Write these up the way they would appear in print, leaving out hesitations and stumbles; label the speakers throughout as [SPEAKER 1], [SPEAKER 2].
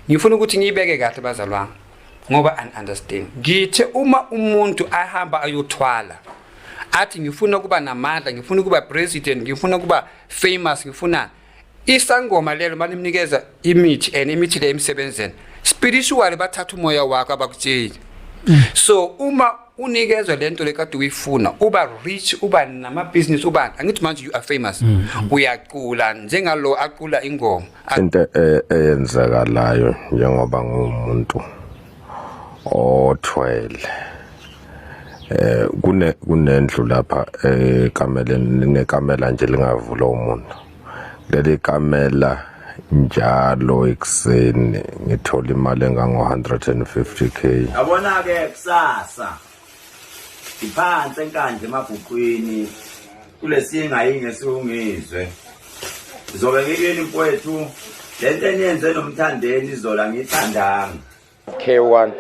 [SPEAKER 1] ngifuna ukuthi ngiyibeke kahle bazalwane ngoba understand ngithi uma umuntu ahamba ayothwala athi ngifuna kuba namandla ngifuna kuba president ngifuna kuba famous ngifuna isangoma lelo malimnikeza imithi imithi le emsebenzeni spiritually bathatha umoya wakho abakutshela so uma unikezwe lento lekade uyifuna uba rich uba nama business uba angithi manje you are famous uyaqula njengalo aqula ingoma
[SPEAKER 2] into eyenzakalayo njengoba ngumuntu othwele kunendlu lapha kameleni nekamela nje lingavula umuntu leli kamela njalo ekseni ngithola imali engango 150k
[SPEAKER 3] yabona ke kusasa iphansi enkandla emabhukwini kulesinga ingesungizwe zobe ngikeni mfowethu lento eniyenze nomthandeni izola ngithandanga
[SPEAKER 4] K1,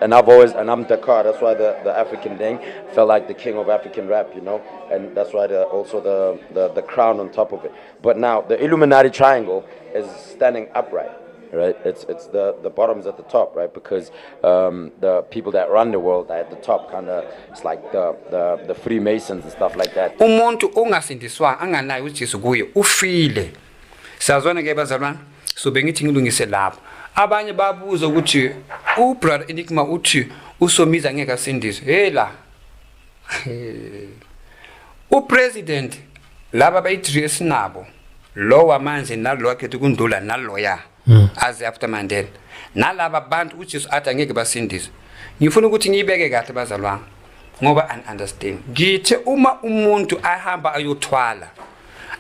[SPEAKER 4] and I'm Dakar. That's why the African thing felt like the king of African rap, and that's why also the crown on top of it. But now the Illuminati triangle is standing upright, right? It's the bottom's at the top, right? Because the people that run the world are at the top, it's like the Freemasons and stuff like that.
[SPEAKER 1] Umuntu ongasindiswa anganayo uJesu kuye ufile. Sazwana ke bazalwane, so bengithi ngilungise lapho. Abanye babuza ukuthi ubrother Enigma uthi usomiza ngeke asindiswe hela upresident laba bayidress nabo lo wamanje nalo wakhethe kundula naloya as after Mandela nalaba abantu uJesu athi angeke basindiswe ngifuna ukuthi ngiyibeke kahle bazalwane ngoba understand ngithi uma umuntu ahamba ayothwala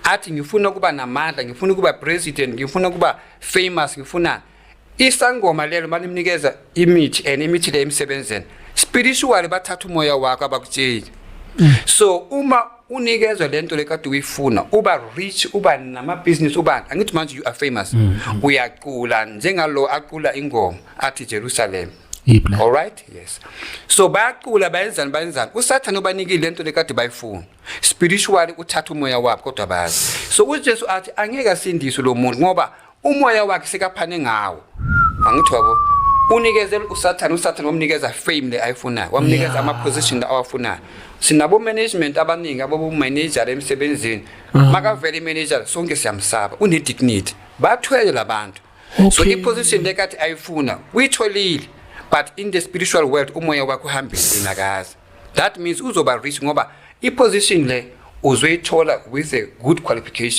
[SPEAKER 1] athi ngifuna kuba namandla ngifuna kuba president ngifuna kuba famous ngifuna isangoma lelo malimnikeza imithi imithi le emsebenzeni spiritually bathatha umoya wakho abakutshela so uma unikezwe lento lekade uyifuna uba rich uba nama business uba angithi manje you are famous uyaqula njengalo aqula ingoma athi Jerusalem all right yes so bayaqula bayenzani usathana ubanikile lento lekade bayifuna spiritually uthatha umoya wakho kodwa bazi so uJesu athi angeke asindiswe lo muntu ngoba umoya wakhe sekaphane ngawo angithi wabo unikezela usathana wamnikeza fame le ayifunayo wamnikeza ama position la awafunayo sinabo management abaningi abo manager emsebenzini makavele manager sonke siyamsaba une dignity bathwele labantu so i position lekathi ayifuna uyitholile but in the spiritual world umoya wakho uhambile inakazi that means uzoba rich ngoba i position le uzoyithola with a good qualification